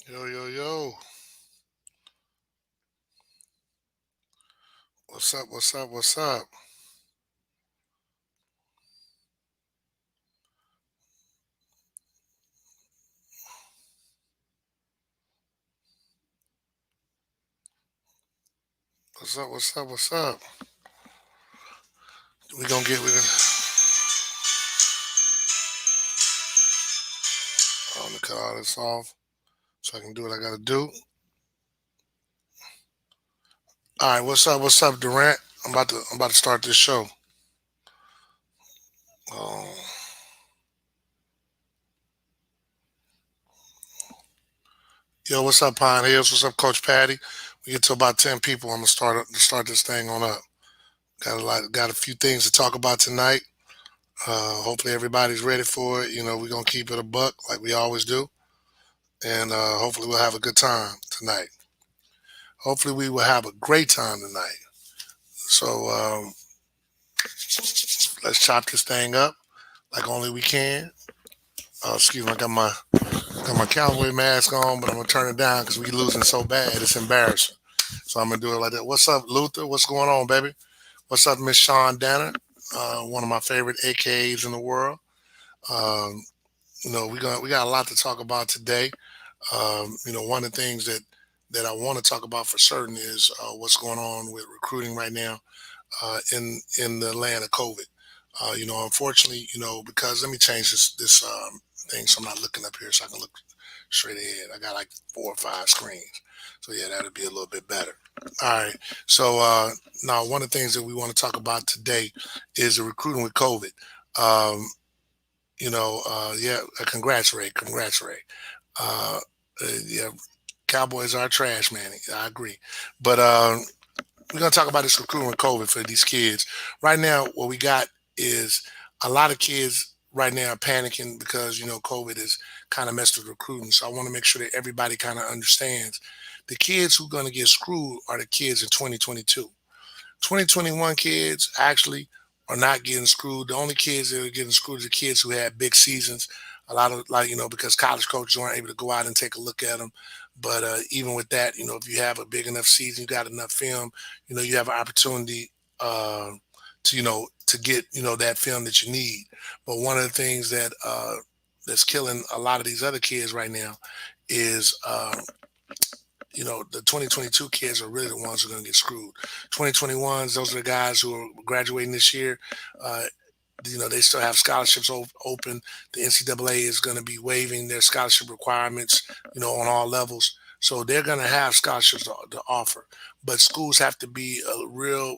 Yo, yo, yo. What's up? What's up? What's up? What's up? What's up? What's up? We gonna I'm gonna cut all this off so I can do what I gotta do. All right, what's up? What's up, Durant? I'm about to start this show. Um, yo, what's up, Pine Hills? What's up, Coach Patty? We get to about 10 people. I'm gonna start this thing on up. Got a few things to talk about tonight. Hopefully everybody's ready for it. We're gonna keep it a buck like we always do. And hopefully we'll have a good time tonight. Hopefully we will have a great time tonight. So let's chop this thing up like only we can. Excuse me, I got my cowboy mask on, but I'm gonna turn it down because we losing so bad. It's embarrassing. So I'm gonna do it like that. What's up, Luther? What's going on, baby? What's up, Miss Sean Danner? One of my favorite AKAs in the world. Um, we got a lot to talk about today. One of the things that I want to talk about for certain is what's going on with recruiting right now in the land of COVID. Unfortunately, because let me change this thing so I'm not looking up here so I can look straight ahead. I got like 4 or 5 screens, so yeah, that'll be a little bit better. All right. So now one of the things that we want to talk about today is the recruiting with COVID. Um, yeah, congrats, Ray. Congrats, Ray. Uh, yeah, Cowboys are trash, man. I agree, but we're gonna talk about this recruiting with COVID for these kids. Right now, what we got is a lot of kids right now are panicking because COVID has kind of messed with recruiting. So I want to make sure that everybody kind of understands the kids who are going to get screwed are the kids in 2022. 2021 kids actually are not getting screwed. The only kids that are getting screwed are the kids who had big seasons. A lot of because college coaches aren't able to go out and take a look at them. But even with that, if you have a big enough season, you got enough film, you have an opportunity to get that film that you need. But one of the things that's killing a lot of these other kids right now is the 2022 kids are really the ones who are going to get screwed. 2021s, those are the guys who are graduating this year. Uh, they still have scholarships open. The NCAA is going to be waiving their scholarship requirements, on all levels. So they're going to have scholarships to offer. But schools have to be a real,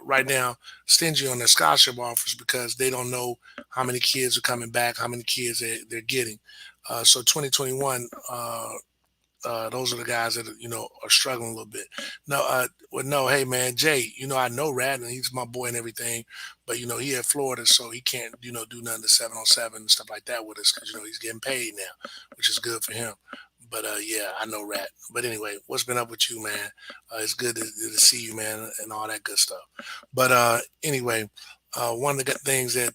right now, stingy on their scholarship offers because they don't know how many kids are coming back, how many kids they're getting. So 2021, those are the guys that are struggling a little bit. No, no, hey man, Jay, I know Rad and he's my boy and everything, but he at Florida, so he can't do nothing to 7-on-7 and stuff like that with us because he's getting paid now, which is good for him. But yeah, I know Rat. But anyway, what's been up with you, man? It's good to see you, man, and all that good stuff. But anyway, one of the things that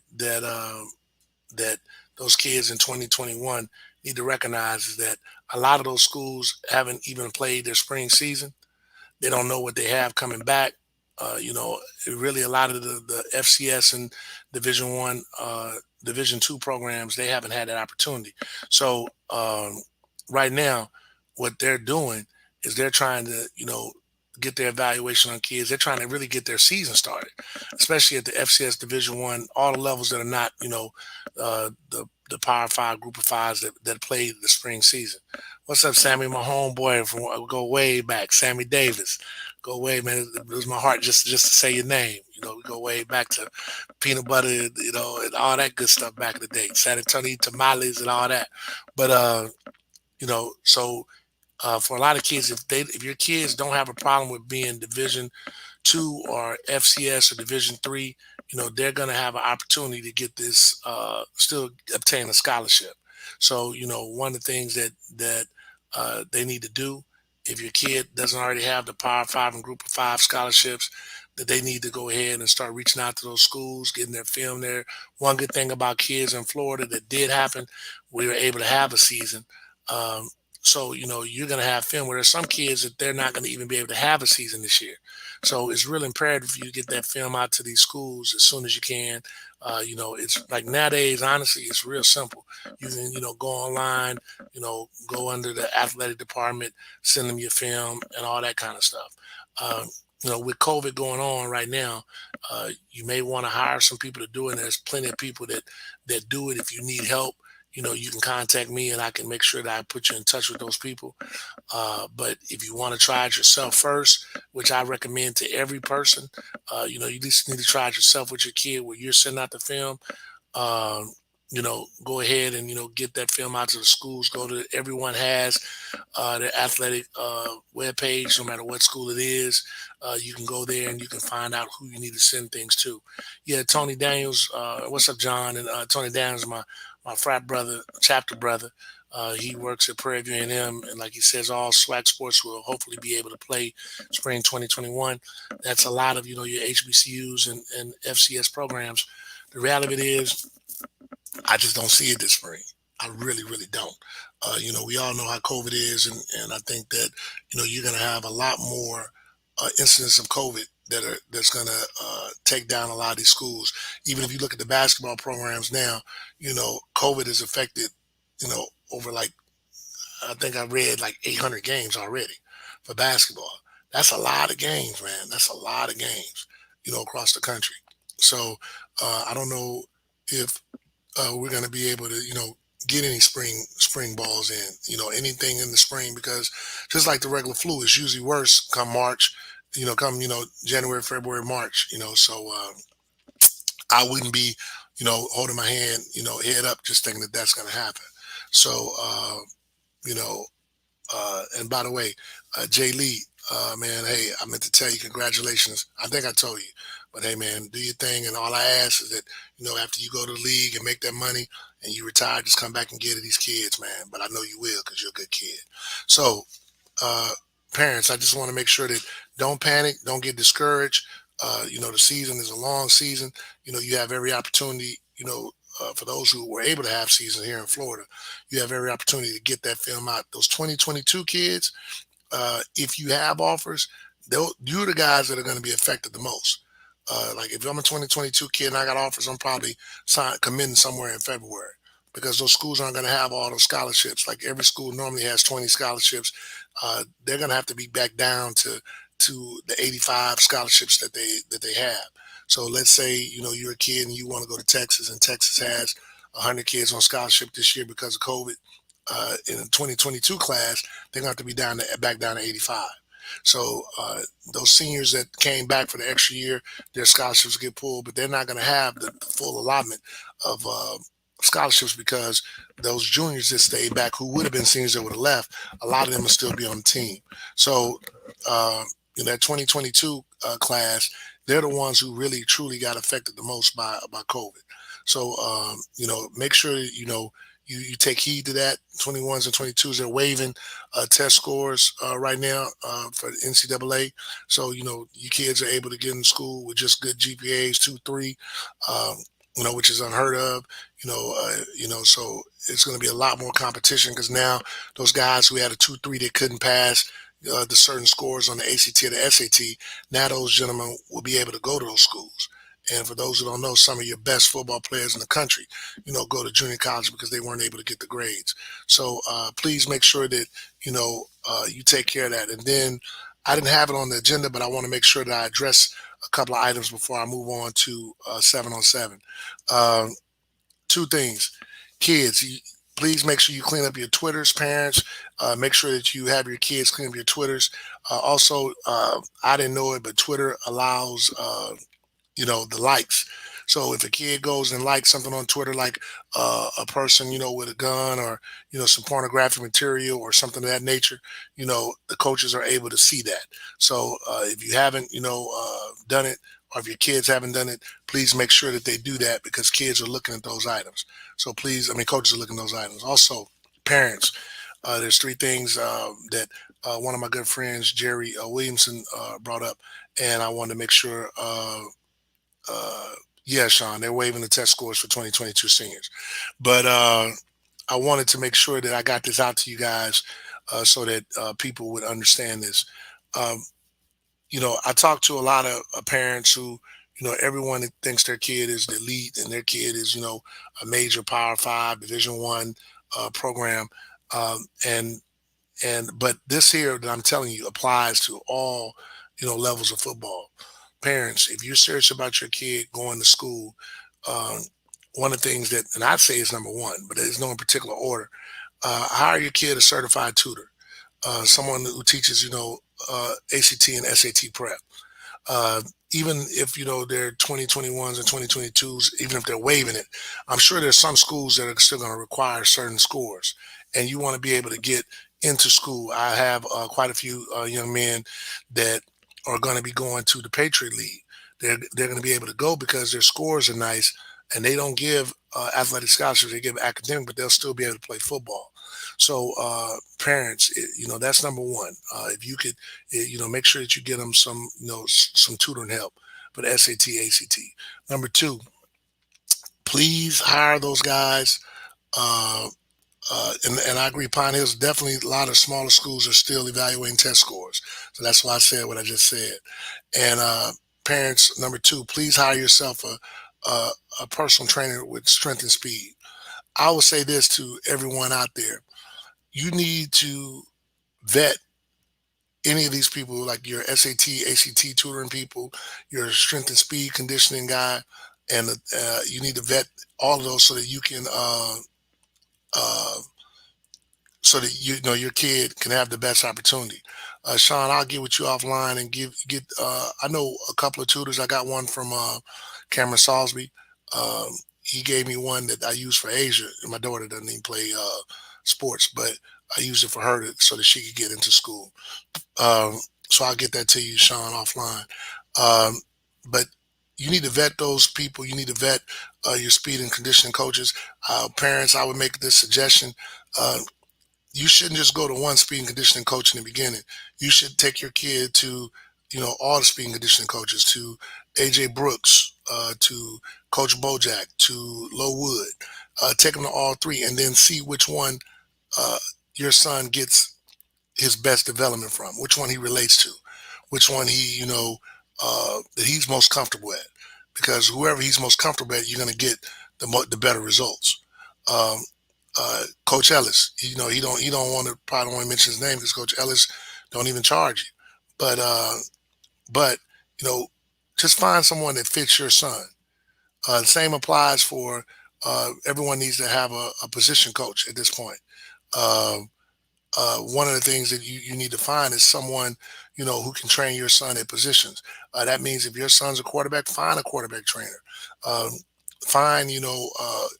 those kids in 2021 need to recognize is that a lot of those schools haven't even played their spring season. They don't know what they have coming back. Really a lot of the FCS and Division 1, Division 2 programs, they haven't had that opportunity. So right now, what they're doing is they're trying to, get their evaluation on kids. They're trying to really get their season started, especially at the FCS Division 1, all the levels that are not, the Power Five, Group of Fives that played the spring season. What's up, Sammy? My homeboy from go way back, Sammy Davis. Go way, man. It was my heart just to say your name. We go way back to peanut butter, and all that good stuff back in the day. San Antonio tamales and all that. But so for a lot of kids, if your kids don't have a problem with being Division 2 or FCS or Division 3, they're going to have an opportunity to get this, still obtain a scholarship. So, one of the things that they need to do, if your kid doesn't already have the Power Five and Group of Five scholarships, that they need to go ahead and start reaching out to those schools, getting their film there. One good thing about kids in Florida that did happen, we were able to have a season. Um, So, you're going to have film where there's some kids that they're not going to even be able to have a season this year. So it's really imperative for you to get that film out to these schools as soon as you can. It's like nowadays, honestly, it's real simple. You can, go online, go under the athletic department, send them your film and all that kind of stuff. Um, with COVID going on right now, you may want to hire some people to do it. There's plenty of people that do it. If you need help, you can contact me and I can make sure that I put you in touch with those people. But if you want to try it yourself first, which I recommend to every person, you just need to try it yourself with your kid where you're sending out the film. Go ahead and, get that film out to the schools. Go to everyone has their athletic web page, no matter what school it is. You can go there and you can find out who you need to send things to. Yeah, Tony Daniels. What's up, John? And Tony Daniels, my frat brother, chapter brother. He works at Prairie View A&M, and like he says, all SWAC sports will hopefully be able to play spring 2021. That's a lot of your HBCUs and FCS programs. The reality of it is, I just don't see it this spring. I really, really don't. We all know how COVID is, and I think that you're going to have a lot more incidents of COVID that's going to take down a lot of these schools. Even if you look at the basketball programs now, COVID has affected over like I think I read like 800 games already for basketball. That's a lot of games, man. That's a lot of games, across the country. So I don't know if we're going to be able to, get any spring balls in, anything in the spring because just like the regular flu, it's usually worse come March, come January, February, March, So I wouldn't be, holding my hand, head up, just thinking that that's going to happen. So you know, and by the way, Jay Lee, man, hey, I meant to tell you, congratulations. I think I told you, but hey, man, do your thing. And all I ask is that, after you go to the league and make that money and you retire, just come back and get to these kids, man. But I know you will because you're a good kid. So, uh, parents, I just want to make sure that don't panic, don't get discouraged. The season is a long season. You have every opportunity, for those who were able to have season here in Florida, you have every opportunity to get that film out. Those 2022 kids, if you have offers, you're the guys that are going to be affected the most. Like if I'm a 2022 kid and I got offers, I'm probably committing somewhere in February because those schools aren't going to have all those scholarships. Like every school normally has 20 scholarships. They're going to have to be back down to the 85 scholarships that they have. So let's say you're a kid and you want to go to Texas, and Texas has 100 kids on scholarship this year because of COVID. In the 2022 class, they're going to have to be back down to 85. So those seniors that came back for the extra year, their scholarships get pulled, but they're not going to have the full allotment of scholarships because those juniors that stayed back, who would have been seniors that would have left, a lot of them will still be on the team. So uh, in that 2022 class, they're the ones who really truly got affected the most by COVID. So make sure that, you take heed to that. 21s and 22s are waiving test scores right now for the NCAA. So, you kids are able to get in school with just good GPAs, 2, 3, um, which is unheard of. So it's going to be a lot more competition because now those guys who had a 2, 3 that couldn't pass the certain scores on the ACT or the SAT, now those gentlemen will be able to go to those schools. And for those who don't know, some of your best football players in the country, go to junior college because they weren't able to get the grades. So please make sure that, you take care of that. And then I didn't have it on the agenda, but I want to make sure that I address a couple of items before I move on to 7 on 7. Um, Two things. Kids, please make sure you clean up your Twitters, parents. Make sure that you have your kids clean up your Twitters. Also, I didn't know it, but Twitter allows the likes. So if a kid goes and likes something on Twitter, like a person, with a gun or, some pornographic material or something of that nature, the coaches are able to see that. So if you haven't, done it, or if your kids haven't done it, please make sure that they do that because kids are looking at those items. So please, coaches are looking at those items. Also, parents, there's three things that one of my good friends, Jerry Williamson, brought up, and I wanted to make sure yeah, Sean, they're waiving the test scores for 2022 seniors. But I wanted to make sure that I got this out to you guys so that people would understand this. Um, I talk to a lot of parents who, everyone that thinks their kid is the elite and their kid is, a major Power Five, Division One program, and but this here that I'm telling you applies to all, levels of football. Parents, if you're serious about your kid going to school, um, one of the things that, and I'd say is number one, but there's no in particular order. Hire your kid a certified tutor, someone who teaches, ACT and SAT prep. uh, Even if they're 2021s and 2022s, even if they're waiving it, I'm sure there's some schools that are still going to require certain scores, and you want to be able to get into school. I have quite a few young men that are going to be going to the Patriot League. They're going to be able to go because their scores are nice, and they don't give athletic scholarships. They give academic, but they'll still be able to play football. So parents, that's number one. If you could, make sure that you get them some, some tutoring help for the SAT, ACT. Number two, please hire those guys. Uh, and I agree, Pine Hill's definitely a lot of smaller schools are still evaluating test scores. So that's why I said what I just said. And parents, number two, please hire yourself a, a personal trainer with strength and speed. I will say this to everyone out there: you need to vet any of these people, like your SAT, ACT tutoring people, your strength and speed conditioning guy, and you need to vet all of those so that you can, uh, so that you know your kid can have the best opportunity. Sean, I'll get with you offline and get. I know a couple of tutors. I got one from Cameron Salisbury. Um, he gave me one that I use for Asia. My daughter doesn't even play sports, but I used it for her so that she could get into school. Um, so I'll get that to you, Sean, offline. Um, but you need to vet those people. You need to vet your speed and conditioning coaches. Parents, I would make this suggestion. Uh, you shouldn't just go to one speed and conditioning coach in the beginning. You should take your kid to, all the speed and conditioning coaches, to AJ Brooks, to Coach Bojack, to Low Wood. Take them to all three and then see which one uh, your son gets his best development from, which one he relates to, which one he, that he's most comfortable at. Because whoever he's most comfortable at, you're going to get the better results. Um, Coach Ellis, he don't want to probably don't want to mention his name because Coach Ellis don't even charge you. But you know, just find someone that fits your son. The same applies for everyone needs to have a position coach at this point. Um, One of the things that you need to find is someone who can train your son at positions. That means if your son's a quarterback, find a quarterback trainer. Um, Find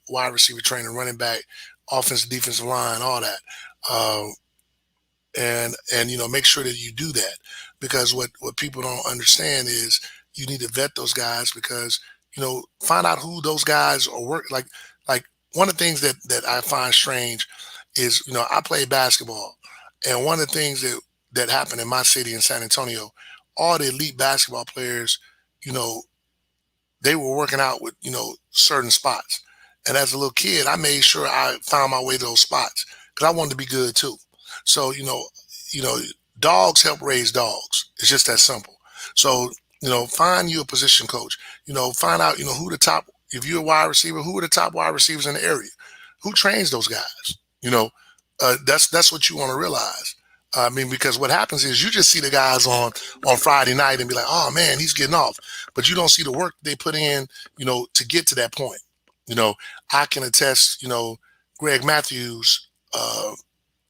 wide receiver trainer, running back, offensive, defensive line, all that. Um, and make sure that you do that, because what people don't understand is you need to vet those guys, because find out who those guys are like one of the things that I find strange is I play basketball, and one of the things that happened in my city in San Antonio, all the elite basketball players, you know they were working out with certain spots, and as a little kid I made sure I found my way to those spots because I wanted to be good too. So you know dogs help raise dogs. It's just that simple. So find you a position coach. Find out who the top, if you're a wide receiver, who are the top wide receivers in the area, who trains those guys. That's what you want to realize. I mean, because what happens is you just see the guys on Friday night and be like, oh man, he's getting off, but you don't see the work they put in, to get to that point. You know, I can attest. Greg Matthews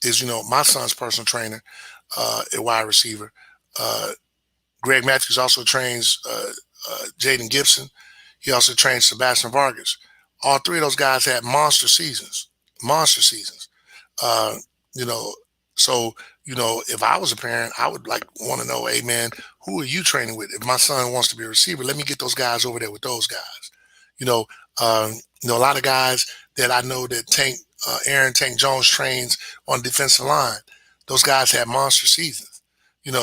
is my son's personal trainer, at wide receiver. Uh, Greg Matthews also trains Jaden Gibson. He also trains Sebastian Vargas. All three of those guys had monster seasons. Monster seasons. Uh, you know, so if I was a parent, I would like want to know, hey man, who are you training with? If my son wants to be a receiver, let me get those guys over there with those guys. You know, a lot of guys that I know that Aaron Tank Jones trains on the defensive line. Those guys had monster seasons.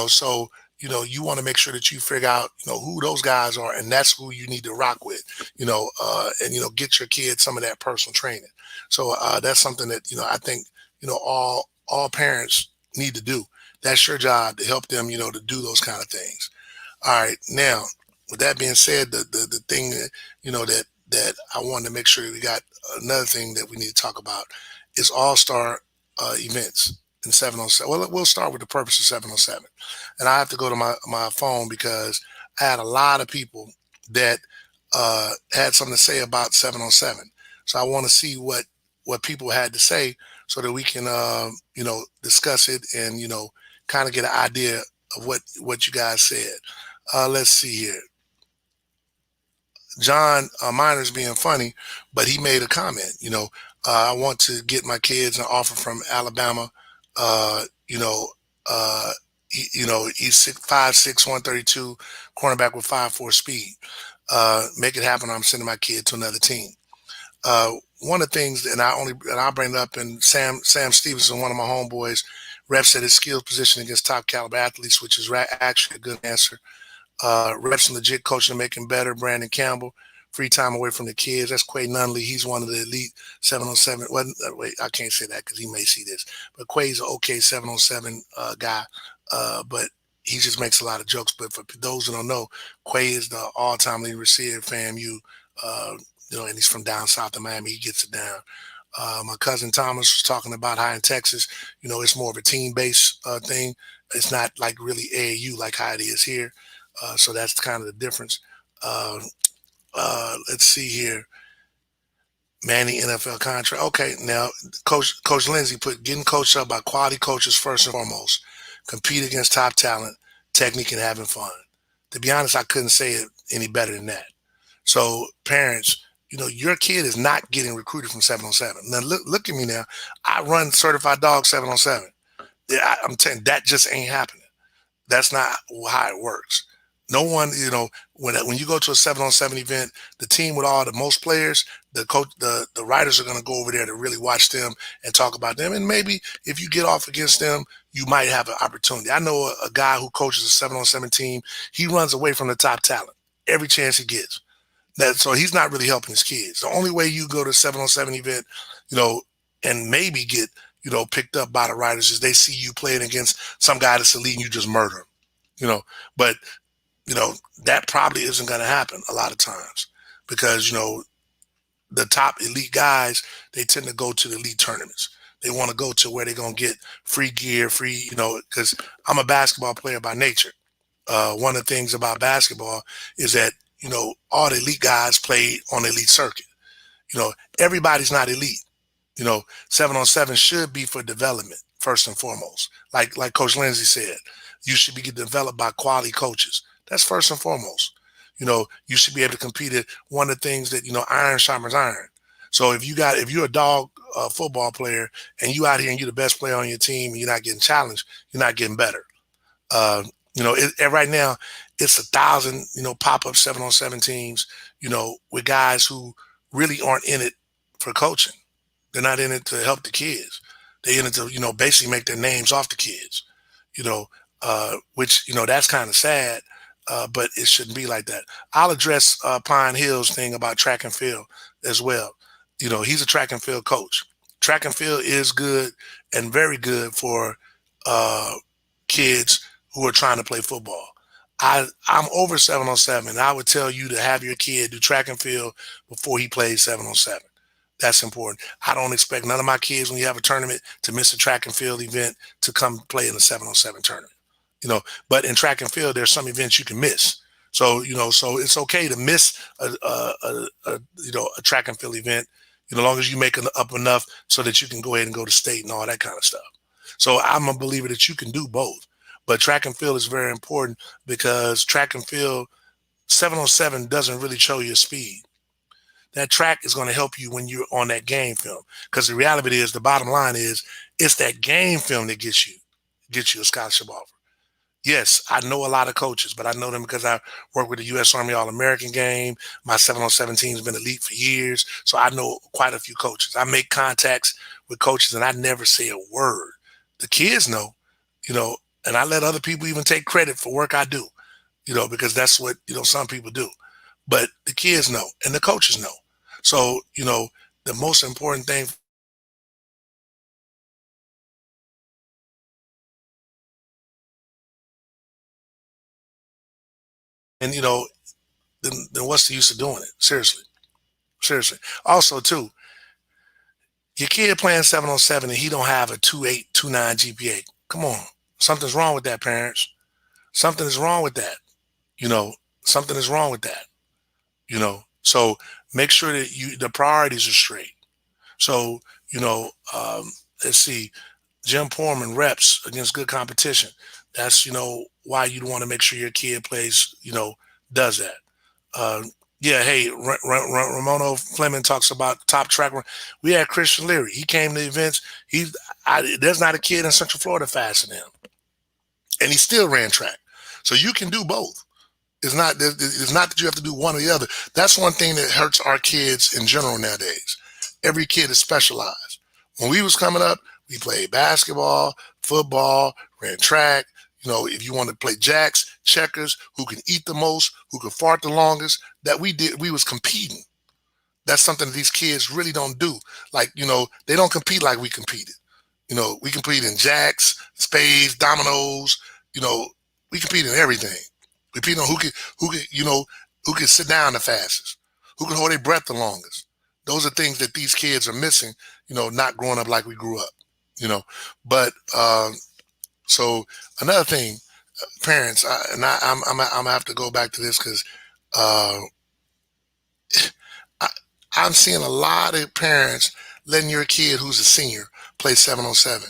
So you want to make sure that you figure out who those guys are, and that's who you need to rock with. And get your kids some of that personal training. So that's something that I think all parents need to do. That's your job to help them, to do those kind of things. All right. Now, with that being said, the thing that, that I wanted to make sure we got another thing that we need to talk about is all-star events in 707. Well, we'll start with the purpose of 707. And I have to go to my phone because I had a lot of people that had something to say about 707. So I want to see what people had to say so that we can discuss it and kind of get an idea of what you guys said. Let's see here. John Miner's being funny, but he made a comment. I want to get my kids an offer from Alabama. Uh, you know, he's 5'6", 132, cornerback with 5'4" speed. Make it happen. I'm sending my kid to another team. One of the things, and I'll bring it up, and Sam Stevenson, one of my homeboys, reps at his skills position against top caliber athletes, which is actually a good answer. Reps and legit coaching, making better. Brandon Campbell, free time away from the kids. That's Quay Nunley. He's one of the elite 707. Well, wait, I can't say that because he may see this. But Quay's an okay 707 guy, but he just makes a lot of jokes. But for those who don't know, Quay is the all-time leading receiver at FAMU. And he's from down south of Miami. He gets it down. My cousin Thomas was talking about how in Texas, it's more of a team-based thing. It's not like really AAU like how it is here. So that's kind of the difference. Let's see here. Manny NFL contract. Okay, now Coach Lindsay put getting coached up by quality coaches first and foremost. Compete against top talent, technique, and having fun. To be honest, I couldn't say it any better than that. So parents, your kid is not getting recruited from 707. Now look at me now. I run certified dog 707. I'm telling you, that just ain't happening. That's not how it works. No one, when you go to a 7-on-7 event, the team with all the most players, the coach, the writers are going to go over there to really watch them and talk about them. And maybe if you get off against them, you might have an opportunity. I know a guy who coaches a 7-on-7 team. He runs away from the top talent every chance he gets. So he's not really helping his kids. The only way you go to a 7-on-7 event, and maybe get, picked up by the writers is they see you playing against some guy that's elite and you just murder him, but that probably isn't going to happen a lot of times because, the top elite guys, they tend to go to the elite tournaments. They want to go to where they're going to get free gear, because I'm a basketball player by nature. One of the things about basketball is that, all the elite guys play on the elite circuit. Everybody's not elite. 7-on-7 should be for development first and foremost. Like Coach Lindsay said, you should be developed by quality coaches. That's first and foremost. You should be able to compete at one of the things that, iron sharpens iron. So if you're a dog football player and you out here and you're the best player on your team and you're not getting challenged, you're not getting better. Right now it's 1,000, pop-up 7-on-7 teams, with guys who really aren't in it for coaching. They're not in it to help the kids. They're in it to, basically make their names off the kids, which, that's kind of sad, but it shouldn't be like that. I'll address Pine Hill's thing about track and field as well. He's a track and field coach. Track and field is good and very good for kids who are trying to play football. I'm over 7-on-7. I would tell you to have your kid do track and field before he plays 7-on-7. That's important. I don't expect none of my kids, when you have a tournament, to miss a track and field event to come play in a 7-on-7 tournament. But in track and field, there's some events you can miss. So, so it's okay to miss a track and field event, as long as you make up enough so that you can go ahead and go to state and all that kind of stuff. So I'm a believer that you can do both. But track and field is very important because track and field 7-on-7 doesn't really show your speed. That track is going to help you when you're on that game film. Because the reality is, the bottom line is, it's that game film that gets you a scholarship offer. Yes, I know a lot of coaches, but I know them because I work with the U.S. Army All-American game. My 7-on-7 team has been elite for years, so I know quite a few coaches. I make contacts with coaches, and I never say a word. The kids know, and I let other people even take credit for work I do, because that's what, some people do. But the kids know, and the coaches know. So, the most important thing And then what's the use of doing it? Seriously, seriously. Also, too, your kid playing 7 on 7 and he don't have a 2.8, 2.9 GPA. Come on, something's wrong with that, parents. Something is wrong with that. You know, something is wrong with that. So make sure that the priorities are straight. So you know, let's see, Jim Porman reps against good competition. That's why you'd want to make sure your kid plays. Does that. Uh, yeah, hey, Ramono Fleming talks about top track. We had Christian Leary. He came to events. There's not a kid in Central Florida faster than him, and he still ran track. So you can do both. It's not that you have to do one or the other. That's one thing that hurts our kids in general nowadays. Every kid is specialized. When we was coming up, we played basketball, football, ran track. If you want to play jacks, checkers, who can eat the most, who can fart the longest, that we was competing. That's something that these kids really don't do. Like, they don't compete like we competed. We compete in jacks, spades, dominoes. You know, we compete in everything. We compete on who can sit down the fastest, who can hold their breath the longest. Those are things that these kids are missing. Not growing up like we grew up. But so another thing, parents, I'm gonna have to go back to this because uh, I, I'm seeing a lot of parents letting your kid who's a senior play 7 on 7.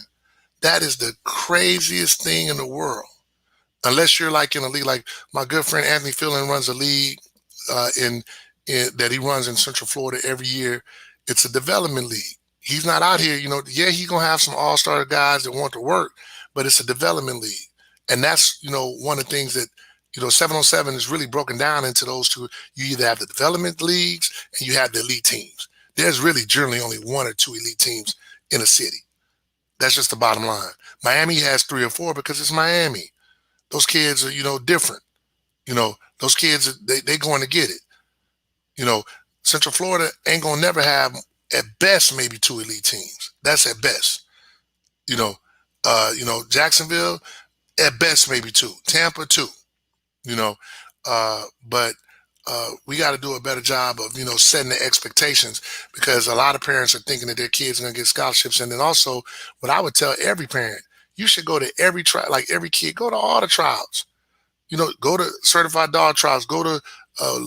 That is the craziest thing in the world. Unless you're like in a league, like my good friend Anthony Fielding runs a league in that he runs in Central Florida every year. It's a development league. He's not out here, yeah, he's gonna have some all-star guys that want to work, but it's a development league. And that's, one of the things that, 7 on 7 is really broken down into those two. You either have the development leagues and you have the elite teams. There's really generally only one or two elite teams in a city. That's just the bottom line. Miami has 3 or 4 because it's Miami. Those kids are, different. Those kids, they going to get it. Central Florida ain't gonna never have at best maybe 2 elite teams. That's at best. You know, Jacksonville at best maybe 2. Tampa 2. You know, but we got to do a better job of setting the expectations because a lot of parents are thinking that their kids are gonna get scholarships, and then also what I would tell every parent, you should go to every trial, like every kid, go to all the trials. Go to certified dog trials, go to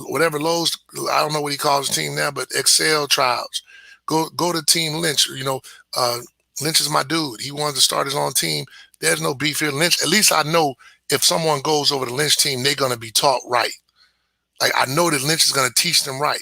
whatever Lowe's, I don't know what he calls his team now, but Excel trials. Go to Team Lynch. Lynch is my dude. He wanted to start his own team. There's no beef here. Lynch, at least I know if someone goes over the Lynch team, they're going to be taught right. Like I know that Lynch is going to teach them right.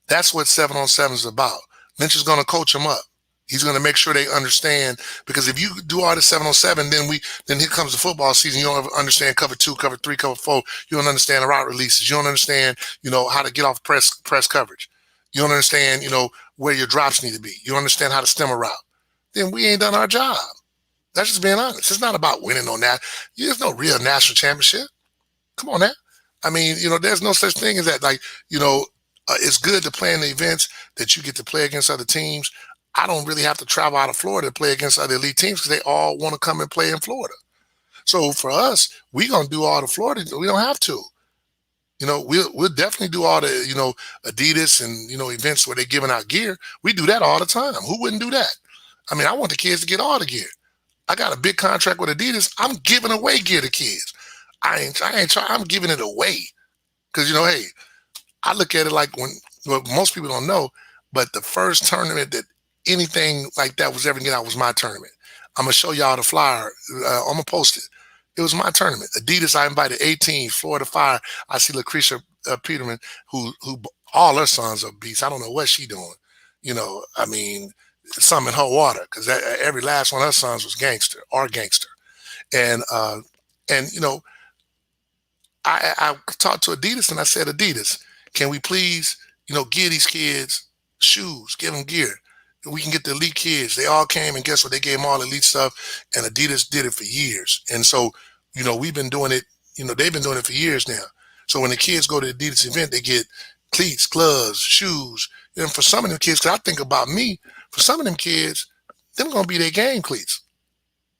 That's what 7 on 7 is about. Lynch is going to coach them up. He's going to make sure they understand, because if you do all the 7 on 7, then here comes the football season. You don't understand cover 2, cover 3, cover 4. You don't understand the route releases. You don't understand, how to get off press coverage. You don't understand, where your drops need to be. You don't understand how to stem a route. Then we ain't done our job. That's just being honest. It's not about winning on that. There's no real national championship. Come on now. I mean, there's no such thing as that. Like, it's good to play in the events that you get to play against other teams. I don't really have to travel out of Florida to play against other elite teams because they all want to come and play in Florida. So for us, we're going to do all the Florida. We don't have to. We'll definitely do all the, Adidas and, events where they're giving out gear. We do that all the time. Who wouldn't do that? I mean, I want the kids to get all the gear. I got a big contract with Adidas. I'm giving away gear to kids. I'm giving it away. Because, hey, I look at it like most people don't know, but the first tournament that anything like that was ever get out was my tournament. I'm gonna show y'all the flyer. I'm gonna post it. It was my tournament. Adidas. I invited 18. Florida Fire. I see Lucretia Peterman, who all her sons are beasts. I don't know what she doing. I mean, some in her water because every last one of her sons was gangster or gangster. And I talked to Adidas and I said, Adidas, can we please, give these kids shoes, give them gear. We can get the elite kids. They all came and guess what? They gave them all elite stuff, and Adidas did it for years. And so, we've been doing it, they've been doing it for years now. So when the kids go to the Adidas event, they get cleats, gloves, shoes. And for some of them kids, because I think about me, for some of them kids, them going to be their game cleats.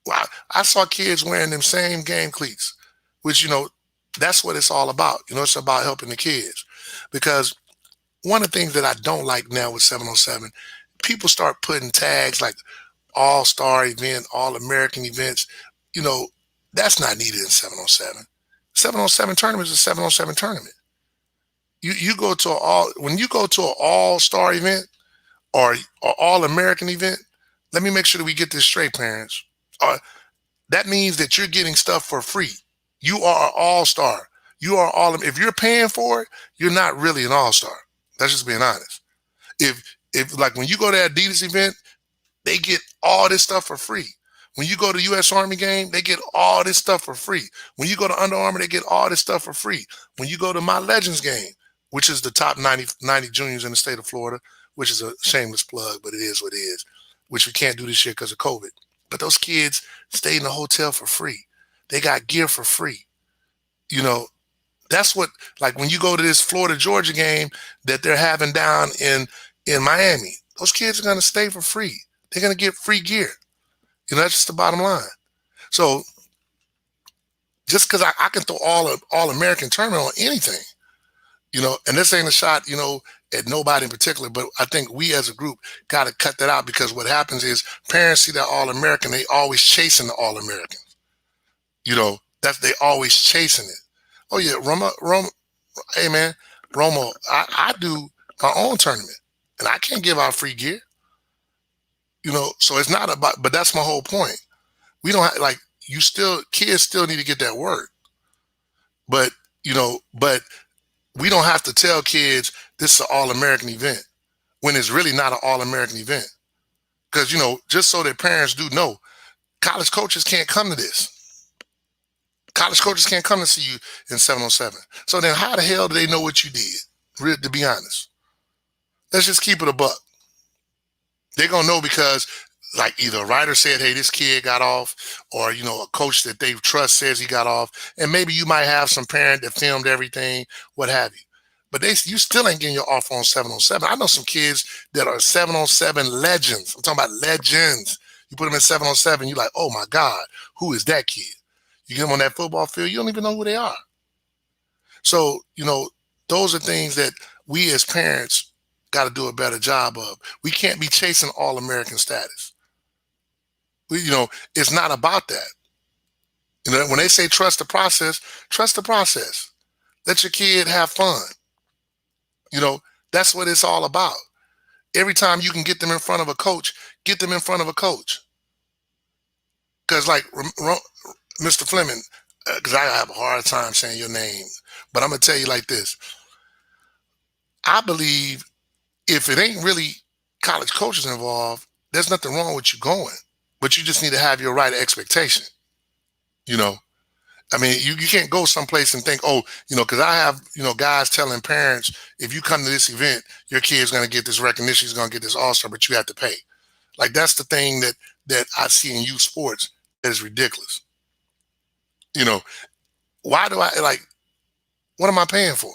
Well, I saw kids wearing them same game cleats, which, That's what it's all about. It's about helping the kids. Because one of the things that I don't like now with 707, people start putting tags like all-star event, all-American events. You know, that's not needed in 707. 707 tournament is a 707 tournament. You go to when you go to an all-star event or all-American event, let me make sure that we get this straight, parents. That means that you're getting stuff for free. You are an all-star. You are all. If you're paying for it, you're not really an all-star. That's just being honest. If like when you go to that Adidas event, they get all this stuff for free. When you go to U.S. Army game, they get all this stuff for free. When you go to Under Armour, they get all this stuff for free. When you go to My Legends game, which is the top 90 juniors in the state of Florida, which is a shameless plug, but it is what it is, which we can't do this year because of COVID. But those kids stay in the hotel for free. They got gear for free. You know, that's what, like when you go to this Florida Georgia game that they're having down in Miami, those kids are going to stay for free. They're going to get free gear. That's just the bottom line. So just because I can throw all American tournament on anything, and this ain't a shot, at nobody in particular, but I think we as a group got to cut that out, because what happens is parents see that all American, they always chasing the all American. That's they always chasing it. Oh yeah, Roma, hey man, Roma, I do my own tournament and I can't give out free gear. So it's not about, but that's my whole point. We don't have, like, kids still need to get that word. But, but we don't have to tell kids this is an all-American event when it's really not an all-American event. Because, just so that parents do know, college coaches can't come to this. College coaches can't come to see you in 707. So then how the hell do they know what you did? To be honest. Let's just keep it a buck. They're going to know because, like, either a writer said, hey, this kid got off, or, a coach that they trust says he got off. And maybe you might have some parent that filmed everything, what have you. But you still ain't getting your offer on 707. I know some kids that are 707 legends. I'm talking about legends. You put them in 707, you're like, oh my God, who is that kid? You get them on that football field, you don't even know who they are. So, those are things that we as parents got to do a better job of. We can't be chasing all-American status. It's not about that. When they say trust the process, trust the process. Let your kid have fun. That's what it's all about. Every time you can get them in front of a coach, get them in front of a coach. Because like Mr. Fleming, because I have a hard time saying your name, but I'm going to tell you like this. I believe if it ain't really college coaches involved, there's nothing wrong with you going, but you just need to have your right expectation. I mean, you can't go someplace and think, oh, because I have, guys telling parents, if you come to this event, your kid's going to get this recognition, he's going to get this all-star, but you have to pay. Like, that's the thing that I see in youth sports that is ridiculous. Why do what am I paying for?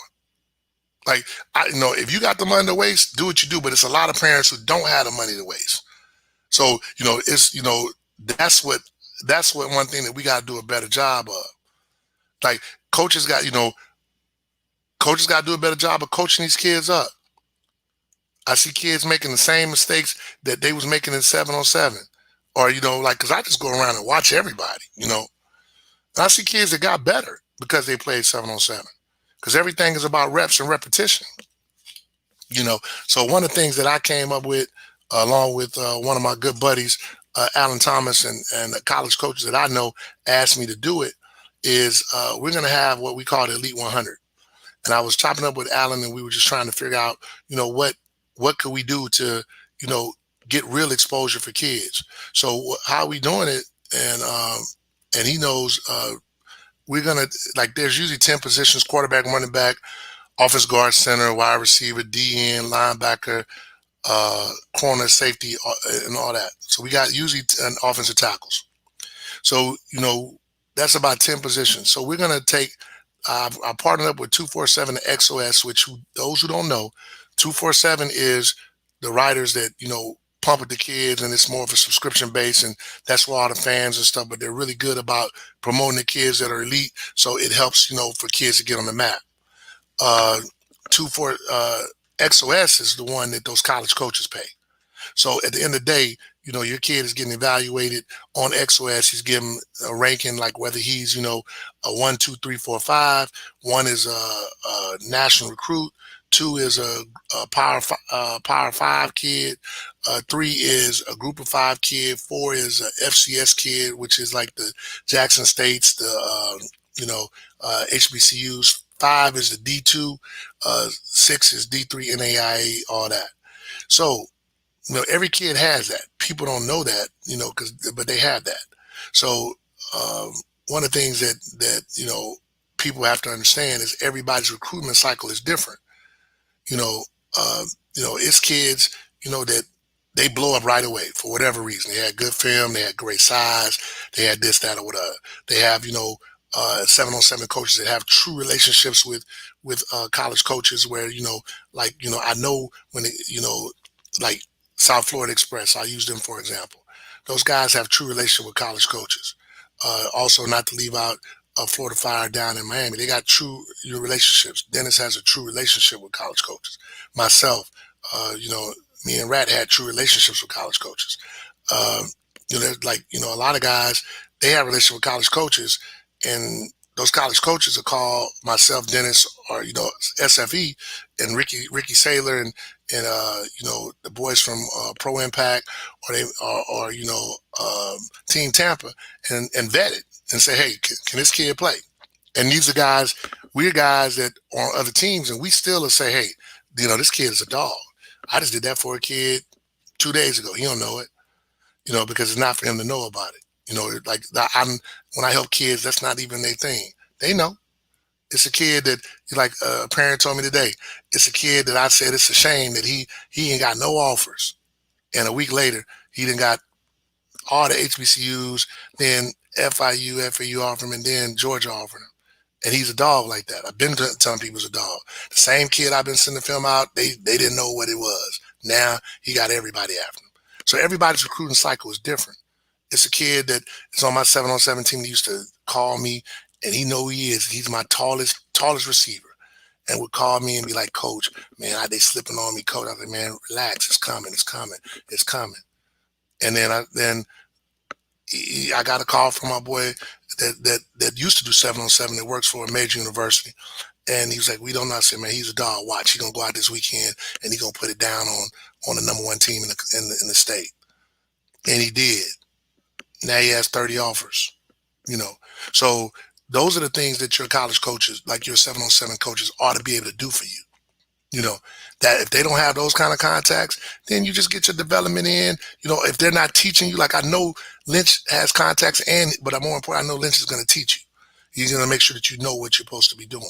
Like, if you got the money to waste, do what you do. But it's a lot of parents who don't have the money to waste. So, that's what one thing that we got to do a better job of. Like, coaches got to do a better job of coaching these kids up. I see kids making the same mistakes that they was making in 707. Or, because I just go around and watch everybody, And I see kids that got better because they played 707. Because everything is about reps and repetition. So one of the things that I came up with, along with one of my good buddies, Alan Thomas, and the college coaches that I know asked me to do it, is we're going to have what we call the Elite 100. And I was chopping up with Alan, and we were just trying to figure out, what could we do to, get real exposure for kids. So how are we doing it? And he knows we're going to, like, there's usually 10 positions: quarterback, running back, offensive guard, center, wide receiver, DN, linebacker, corner, safety, and all that. So we got usually 10 offensive tackles. So, that's about 10 positions. So we're going to take, I partnered up with 247 XOS, which those who don't know, 247 is the writers that, pump with the kids, and it's more of a subscription base, and that's where all the fans and stuff. But they're really good about promoting the kids that are elite, so it helps, for kids to get on the map. Uh, two for XOS is the one that those college coaches pay. So at the end of the day, your kid is getting evaluated on XOS. He's given a ranking, like whether he's, a 1, 2, 3, 4, 5. One is a national recruit. Two is a power five kid. Three is a group of five kid. Four is a FCS kid, which is like the Jackson States, the HBCUs. Five is the D2. Six is D3 NAIA, all that. So every kid has that. People don't know that, but they have that. So um, one of the things that people have to understand is everybody's recruitment cycle is different. You know, uh, it's kids, that they blow up right away for whatever reason. They had good film, they had great size, they had this, that, or whatever. They have, 7-on-7 coaches that have true relationships with college coaches where, I know when, like South Florida Express, I use them for example. Those guys have true relationship with college coaches. Also, not to leave out Florida Fire down in Miami, they got true relationships. Dennis has a true relationship with college coaches. Myself, me and Rat had true relationships with college coaches. Um, there's like a lot of guys, they have relationship with college coaches, and those college coaches will call myself, Dennis, or SFE, and Ricky Saylor, and the boys from Pro Impact, or they or Team Tampa, and vet it and say, hey, can this kid play? And these are guys, we're guys that are on other teams, and we still will say, hey, this kid is a dog. I just did that for a kid 2 days ago. He don't know it, because it's not for him to know about it. Like when I help kids, that's not even their thing. They know. It's a kid that, like a parent told me today, it's a kid that I said it's a shame that he ain't got no offers. And a week later, he done got all the HBCUs, then FIU, FAU offered him, and then Georgia offered him. And he's a dog like that. I've been telling people he's a dog. The same kid I've been sending the film out, they didn't know what it was. Now he got everybody after him. So everybody's recruiting cycle is different. It's a kid that is on my 7-on-7 team that used to call me, and he know who he is. He's my tallest receiver, and would call me and be like, Coach, man, they slipping on me, Coach. I was like, man, relax, it's coming, it's coming, it's coming. And then I got a call from my boy that used to do 7-on-7 that works for a major university. And he was like, we don't know. I said, man, he's a dog. Watch, he's gonna go out this weekend and he's gonna put it down on the number one team in the state. And he did. Now he has 30 offers. So those are the things that your college coaches, like your 7-on-7 coaches, ought to be able to do for you. That if they don't have those kind of contacts, then you just get your development in. If they're not teaching you, like I know Lynch has contacts, but more important, I know Lynch is going to teach you. He's going to make sure that you know what you're supposed to be doing.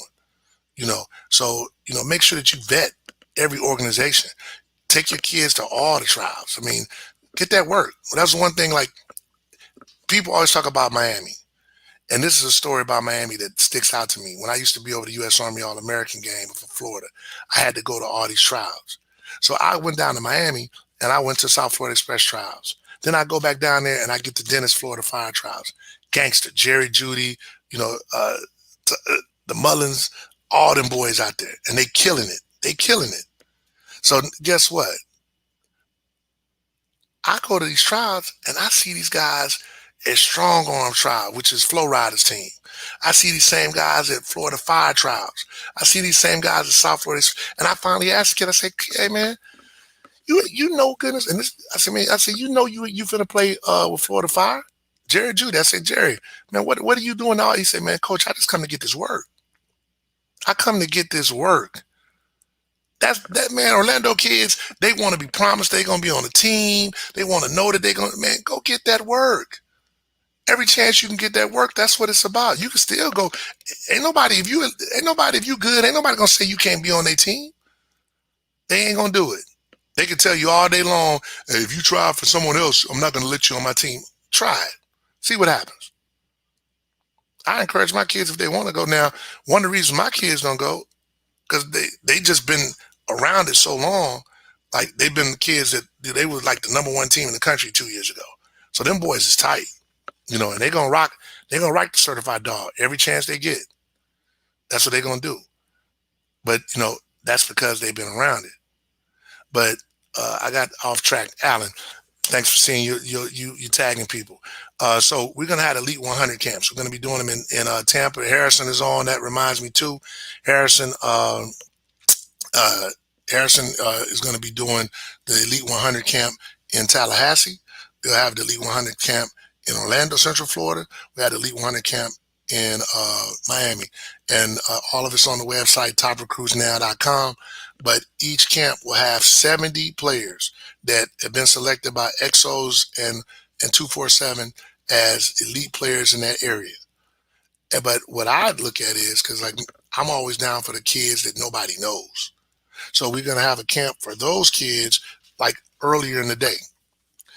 So make sure that you vet every organization. Take your kids to all the trials. I mean, get that work. Well, that's one thing. Like people always talk about Miami. And this is a story about Miami that sticks out to me. When I used to be over the U.S. Army All-American game for Florida, I had to go to all these trials. So I went down to Miami, and I went to South Florida Express trials. Then I go back down there, and I get to Dennis, Florida Fire trials. Gangster, Jerry Judy, the Mullins, all them boys out there. And they killing it. They killing it. So guess what? I go to these trials, and I see these guys at Strong Arm Trial, which is Flow Riders team. I see these same guys at Florida Fire Trials. I see these same guys at South Florida. And I finally asked the kid, I said, hey, man, you know goodness. And I said, you finna play with Florida Fire? Jerry Judy. I said, Jerry, man, what are you doing now? He said, man, Coach, I just come to get this work. I come to get this work. That man, Orlando kids, they want to be promised they're going to be on the team. They want to know that they're going to, man, go get that work. Every chance you can get that work, that's what it's about. You can still go. Ain't nobody, if you good, ain't nobody gonna say you can't be on their team. They ain't gonna do it. They can tell you all day long, hey, if you try for someone else, I'm not gonna let you on my team. Try it. See what happens. I encourage my kids if they want to go. Now, one of the reasons my kids don't go, because they just been around it so long. Like they've been kids that they were like the number one team in the country 2 years ago. So them boys is tight, and they're gonna rock. They're gonna rock the certified dog every chance they get. That's what they're gonna do. But that's because they've been around it. But I got off track. Alan, thanks for seeing you tagging people. So we're gonna have Elite 100 camps. We're gonna be doing them in Tampa. Harrison is on. That reminds me too. Harrison. Uh, Harrison is going to be doing the Elite 100 camp in Tallahassee. They'll have the Elite 100 camp in Orlando, Central Florida. We had the Elite 100 camp in Miami. And all of it's on the website, toprecruitsnow.com. But each camp will have 70 players that have been selected by Exos and 247 as elite players in that area. But what I'd look at is, because like I'm always down for the kids that nobody knows. So we're going to have a camp for those kids like earlier in the day.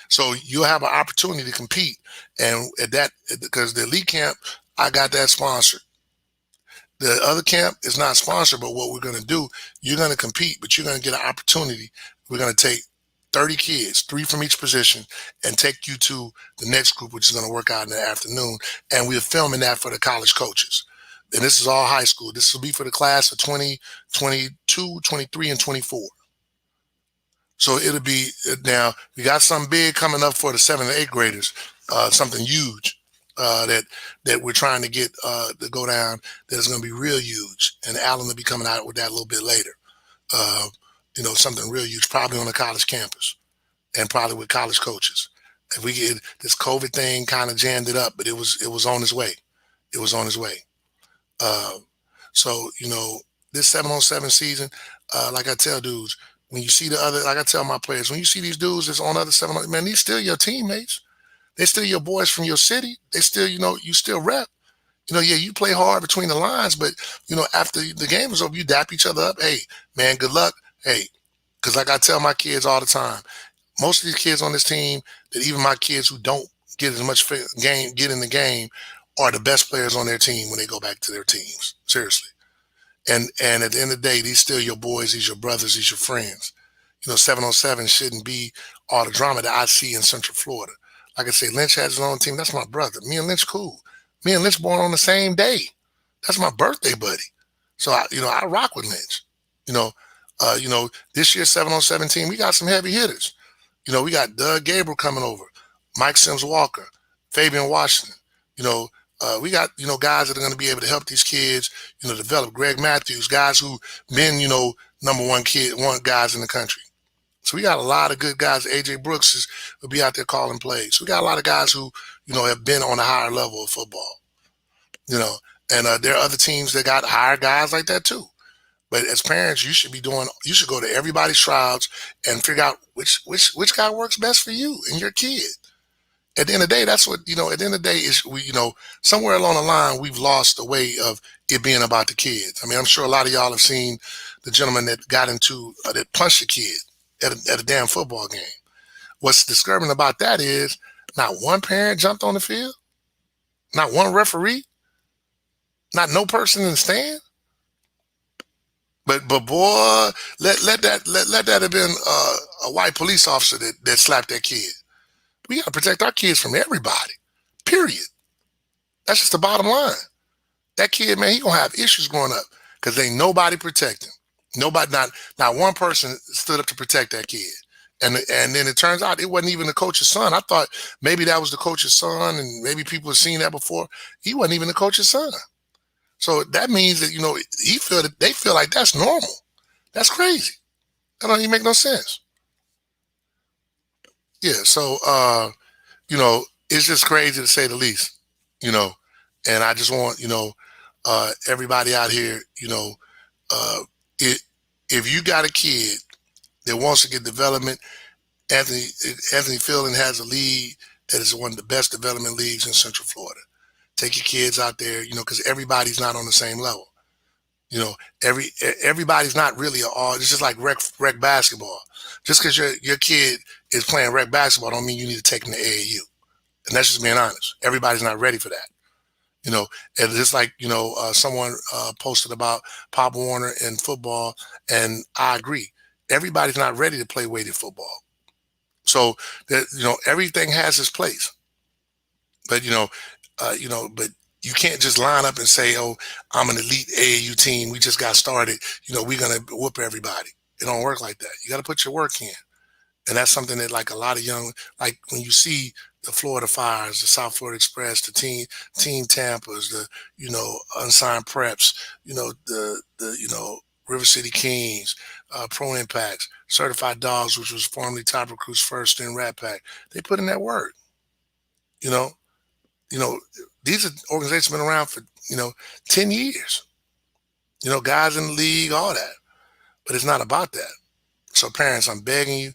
So you'll have an opportunity to compete. And at that, because the elite camp, I got that sponsored. The other camp is not sponsored, but what we're going to do, you're going to compete, but you're going to get an opportunity. We're going to take 30 kids, 3 from each position, and take you to the next group, which is going to work out in the afternoon. And we're filming that for the college coaches. And this is all high school. This will be for the class of 2022, 23, and 24. So it'll be, now we got something big coming up for the 7th and 8th graders, something huge that we're trying to get to go down, that is going to be real huge. And Alan will be coming out with that a little bit later. Something real huge, probably on a college campus and probably with college coaches. If we get this COVID thing kind of jammed it up, but it was on its way. It was on its way. So, this 7-on-7 season, like I tell dudes, when you see the other, like I tell my players, when you see these dudes that's on other 7, man, these still your teammates. They're still your boys from your city. They still, you still rep. Yeah, you play hard between the lines, but, after the game is over, you dap each other up. Hey, man, good luck. Hey, because like I tell my kids all the time, most of these kids on this team, that even my kids who don't get as much get in the game, are the best players on their team when they go back to their teams. Seriously. And at the end of the day, these still your boys, these your brothers, these your friends. 7-on-7 shouldn't be all the drama that I see in Central Florida. Like I say, Lynch has his own team. That's my brother. Me and Lynch cool. Me and Lynch born on the same day. That's my birthday buddy. So I rock with Lynch. This year's 7-on-7 team, we got some heavy hitters. We got Doug Gabriel coming over, Mike Sims Walker, Fabian Washington. We got, guys that are going to be able to help these kids, develop. Greg Matthews, guys who been, number one guys in the country. So we got a lot of good guys. AJ Brooks will be out there calling plays. We got a lot of guys who, have been on a higher level of football, and there are other teams that got higher guys like that too. But as parents, you should go to everybody's shrouds and figure out which guy works best for you and your kid. At the end of the day, that's what, at the end of the day is somewhere along the line, we've lost the way of it being about the kids. I mean, I'm sure a lot of y'all have seen the gentleman that that punched a kid at a damn football game. What's disturbing about that is not one parent jumped on the field, not one referee, not no person in the stand. But boy, let that have been a white police officer that slapped that kid. We got to protect our kids from everybody, period. That's just the bottom line. That kid, man, he going to have issues growing up because ain't nobody protecting. Nobody, not one person stood up to protect that kid. And then it turns out it wasn't even the coach's son. I thought maybe that was the coach's son, and maybe people have seen that before. He wasn't even the coach's son. So that means that, they feel like that's normal. That's crazy. That don't even make no sense. Yeah, so it's just crazy to say the least, and I just want, everybody out here, if you got a kid that wants to get development, Anthony Fielding has a league that is one of the best development leagues in Central Florida. Take your kids out there, because everybody's not on the same level. Everybody's not really it's just like rec basketball. Just because your kid is playing rec basketball don't mean you need to take them to AAU. And that's just being honest. Everybody's not ready for that. And just like, someone posted about Pop Warner and football, and I agree. Everybody's not ready to play weighted football. So that, everything has its place. But but you can't just line up and say, "Oh, I'm an elite AAU team. We just got started. We're gonna whoop everybody." It don't work like that. You got to put your work in, and that's something that like a lot of young, like when you see the Florida Fires, the South Florida Express, the Team Tampa's, the unsigned preps, the River City Kings, Pro Impacts, Certified Dogs, which was formerly Top Recruits First in Rat Pack. They put in that work. You know, you know, these are organizations been around for 10 years. Guys in the league, all that, but it's not about that. So parents, I'm begging you,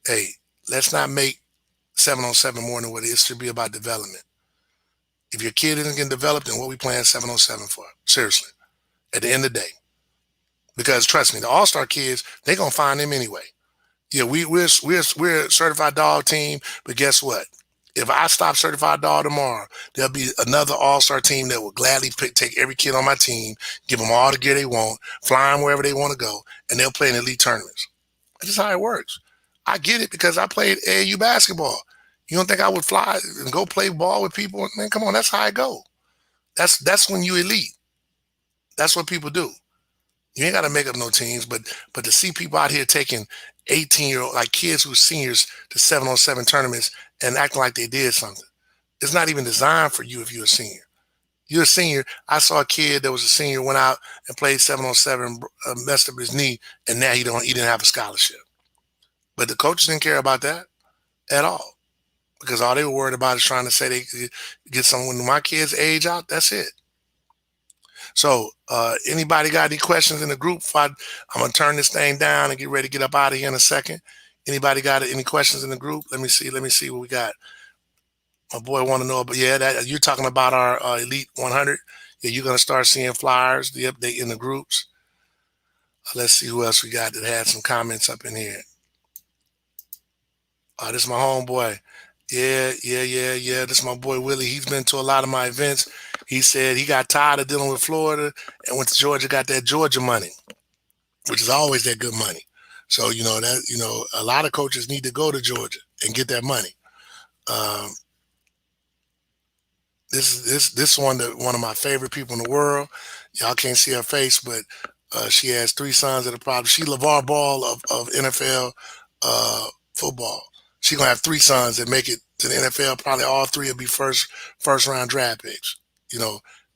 hey, let's not make 7-on-7 more than what it should be about development. If your kid isn't getting developed, then what we playing 7-on-7 for? Seriously, at the end of the day, because trust me, the All-Star kids, they gonna find them anyway. Yeah, we're a certified dog team, but guess what? If I stop certified dog tomorrow, there'll be another all-star team that will gladly take every kid on my team, give them all the gear they want, fly them wherever they want to go, and they'll play in elite tournaments. That's just how it works. I get it because I played AAU basketball. You don't think I would fly and go play ball with people? Man, come on, that's how I go. That's when you elite. That's what people do. You ain't got to make up no teams, but to see people out here taking 18-year-old like kids who are seniors to 7-on-7 tournaments and acting like they did something. It's not even designed for you if you're a senior. You're a senior. I saw a kid that was a senior went out and played 7-on-7, messed up his knee, and now he didn't have a scholarship. But the coaches didn't care about that at all because all they were worried about is trying to say they could get someone. When my kids age out, that's it. So, anybody got any questions in the group? I'm gonna turn this thing down and get ready to get up out of here in a second. Anybody got any questions in the group? Let me see. Let me see what we got. My boy want to know, but yeah, that you're talking about our Elite 100. Yeah, you're gonna start seeing flyers, the update in the groups. Let's see who else we got that had some comments up in here. This is my homeboy. Yeah. This is my boy Willie. He's been to a lot of my events. He said he got tired of dealing with Florida and went to Georgia, got that Georgia money, which is always that good money. So a lot of coaches need to go to Georgia and get that money. This one of my favorite people in the world. Y'all can't see her face, but she has 3 sons that are probably she LeVar Ball of NFL football. She gonna have 3 sons that make it to the NFL. Probably all 3 will be first round draft picks.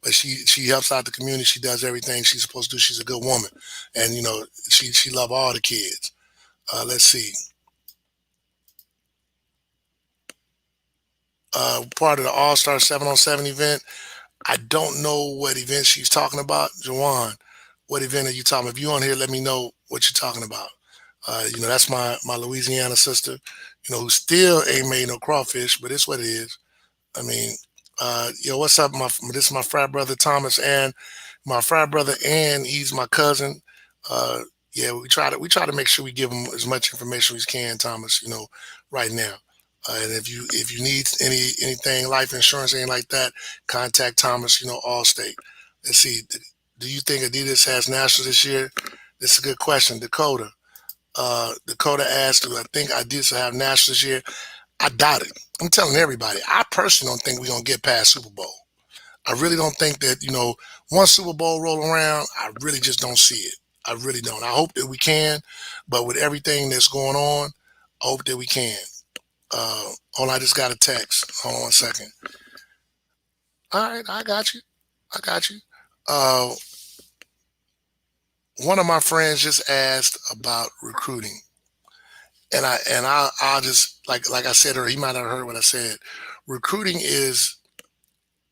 But she helps out the community. She does everything she's supposed to do. She's a good woman, and she love all the kids. Let's see. Part of the All-Star 7-on-7 event. I don't know what event she's talking about. Jawan, what event are you talking about? If you on here, let me know what you're talking about. That's my Louisiana sister, who still ain't made no crawfish, but it's what it is. I mean, what's up? This is my frat brother Thomas, and my frat brother, and he's my cousin. Yeah, we try to make sure we give him as much information as we can, Thomas. Right now. And if you need anything, life insurance, anything like that, contact Thomas. Allstate. Let's see. Do you think Adidas has nationals this year? This is a good question, Dakota. Dakota asked, do I think Adidas will have nationals this year? I doubt it. I'm telling everybody. I personally don't think we're gonna get past Super Bowl. I really don't think that once Super Bowl roll around, I really just don't see it. I really don't. I hope that we can, but with everything that's going on, I hope that we can. Hold on, I just got a text. Hold on 1 second. All right, I got you. One of my friends just asked about recruiting, and I'll just like I said, or he might not have heard what I said. Recruiting is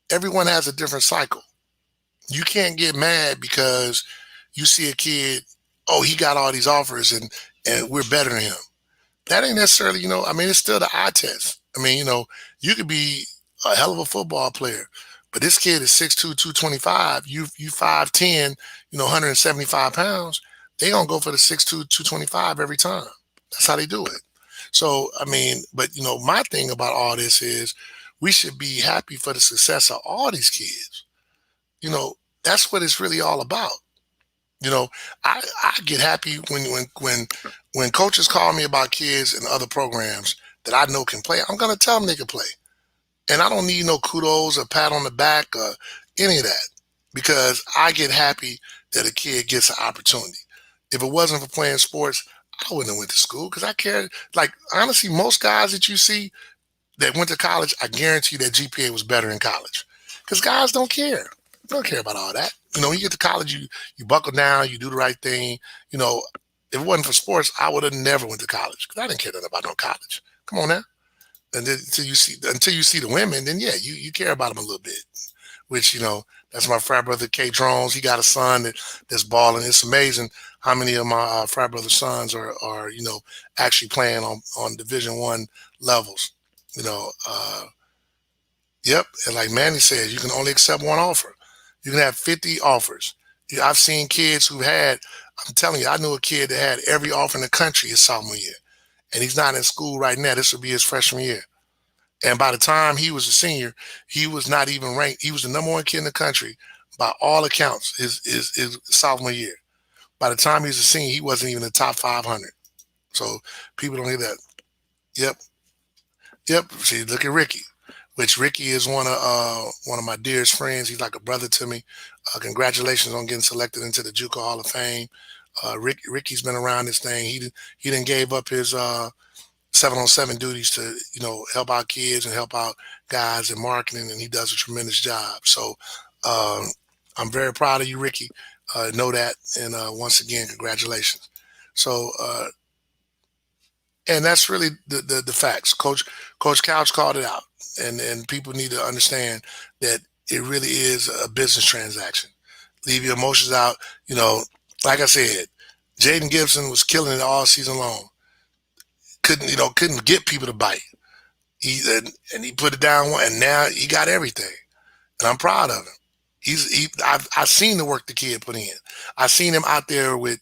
everyone has a different cycle. You can't get mad because you see a kid, oh, he got all these offers and we're better than him. That ain't necessarily, I mean, it's still the eye test. I mean, you could be a hell of a football player, but this kid is 6'2", 225. You 5'10", 175 pounds. They gonna go for the 6'2", 225 every time. That's how they do it. So, I mean, but my thing about all this is we should be happy for the success of all these kids. That's what it's really all about. You know, I get happy when coaches call me about kids and other programs that I know can play. I'm gonna tell them they can play, and I don't need no kudos or pat on the back or any of that because I get happy that a kid gets an opportunity. If it wasn't for playing sports, I wouldn't have went to school because I care. Like honestly, most guys that you see that went to college, I guarantee that GPA was better in college because guys don't care. They don't care about all that. You know, when you get to college, you buckle down, you do the right thing. You know, if it wasn't for sports, I would have never went to college because I didn't care nothing about no college. Come on now. And then until you see the women, then yeah, you care about them a little bit. Which that's my frat brother K Drones. He got a son that's balling. It's amazing how many of my frat brother sons are actually playing on Division 1 levels. You know, yep. And like Manny says, you can only accept one offer. You can have 50 offers. I've seen kids who had. I'm telling you, I knew a kid that had every offer in the country his sophomore year, and he's not in school right now. This will be his freshman year. And by the time he was a senior, he was not even ranked. He was the number one kid in the country by all accounts his sophomore year. By the time he was a senior, he wasn't even in the top 500. So people don't hear that. Yep, yep. See, look at Ricky, which Ricky is one of my dearest friends. He's like a brother to me. Congratulations on getting selected into the JUCO Hall of Fame. Ricky's been around this thing. He didn't gave up his 7-on-7 duties to help out kids and help out guys in marketing, and he does a tremendous job. So um, I'm very proud of you, Ricky. Know that, and once again, congratulations. So and that's really the facts. Coach Couch called it out, and people need to understand that it really is a business transaction. Leave your emotions out. You know, like I said, Jaden Gibson was killing it all season long. Couldn't get people to bite. And he put it down, and now he got everything, and I'm proud of him. I've seen the work the kid put in. I've seen him out there with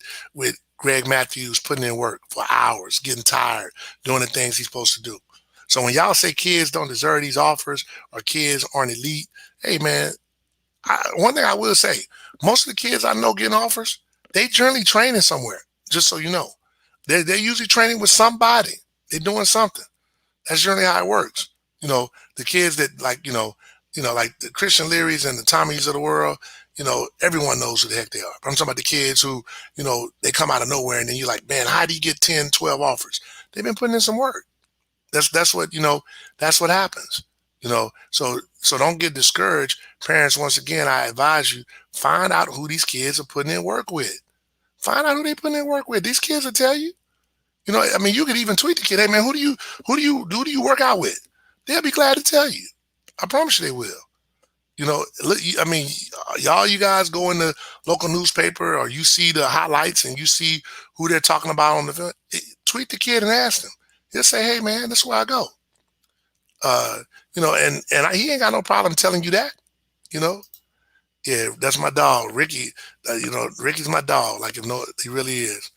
Greg Matthews putting in work for hours, getting tired, doing the things he's supposed to do. So when y'all say kids don't deserve these offers or kids aren't elite, hey man, one thing I will say, most of the kids I know getting offers, they generally training somewhere. Just so you know, they're usually training with somebody. They're doing something. That's generally how it works. The kids that like the Christian Learys and the Tommies of the world, everyone knows who the heck they are. But I'm talking about the kids who, they come out of nowhere and then you're like, man, how do you get 10, 12 offers? They've been putting in some work. That's what happens. So don't get discouraged. Parents, once again, I advise you, find out who these kids are putting in work with. Find out who they putting in work with. These kids will tell you. I mean, you could even tweet the kid, hey man, who do you work out with? They'll be glad to tell you. I promise you they will. I mean, you guys go in the local newspaper or you see the highlights and you see who they're talking about on the film. Tweet the kid and ask them. He'll say, hey man, this is where I go. He ain't got no problem telling you that. You know, yeah, that's my dog, Ricky. Ricky's my dog. Like, he really is.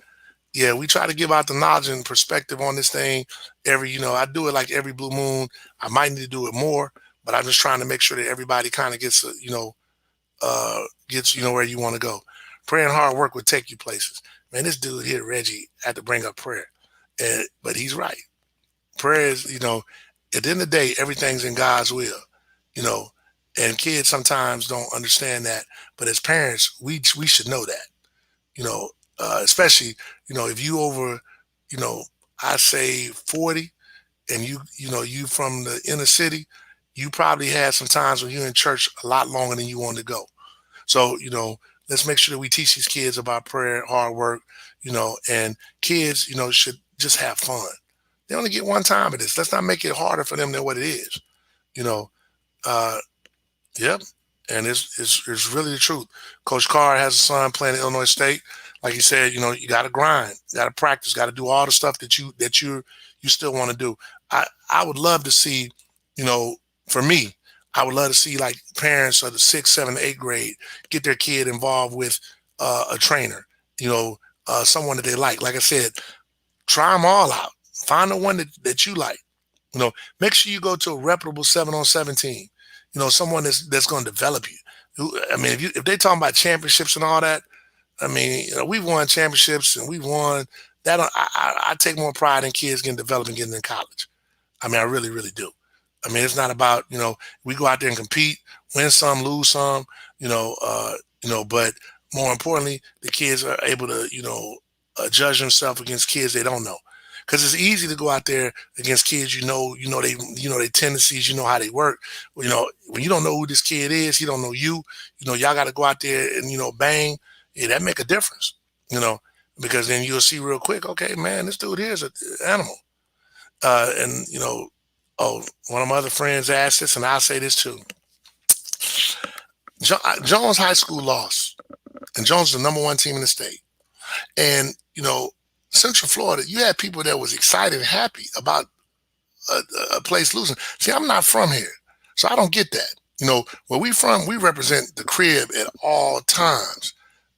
Yeah, we try to give out the knowledge and perspective on this thing I do it like every blue moon. I might need to do it more, but I'm just trying to make sure that everybody kind of gets where you want to go. Prayer and hard work would take you places. Man, this dude here, Reggie, had to bring up prayer, but he's right. Prayer is, at the end of the day, everything's in God's will, you know, and kids sometimes don't understand that, but as parents, we should know that, especially, if you over, you know, I say 40 and you from the inner city, you probably had some times when you're in church a lot longer than you wanted to go. So, let's make sure that we teach these kids about prayer, hard work, and kids, should just have fun. They only get one time of this. Let's not make it harder for them than what it is. You know, uh, yep. And it's really the truth. Coach Carr has a son playing at Illinois State. Like he said, you got to grind, got to practice, got to do all the stuff that you still want to do. I would love to see, for me, I would love to see like parents of the 6th, 7th, 8th grade get their kid involved with a trainer, someone that they like. Like I said, try them all out. Find the one that you like. Make sure you go to a reputable 7-on-7 team. Someone that's going to develop you. I mean, if they talking about championships and all that, I mean, we've won championships and we've won that. I take more pride in kids getting developed and getting in college. I mean, I really, really do. I mean, it's not about, we go out there and compete, win some, lose some, you know, uh, but more importantly, the kids are able to, judge themselves against kids they don't know. Because it's easy to go out there against kids they tendencies, you know how they work. When you don't know who this kid is, he don't know you. Y'all got to go out there and bang. Yeah, that make a difference. You know, because then you'll see real quick. Okay, man, this dude here is an animal. And oh, one of my other friends asked this, and I'll say this too. Jones High School lost, and Jones is the number one team in the state. And Central Florida, you had people that was excited and happy about a place losing. See, I'm not from here, so I don't get that. Where we from, we represent the crib at all times.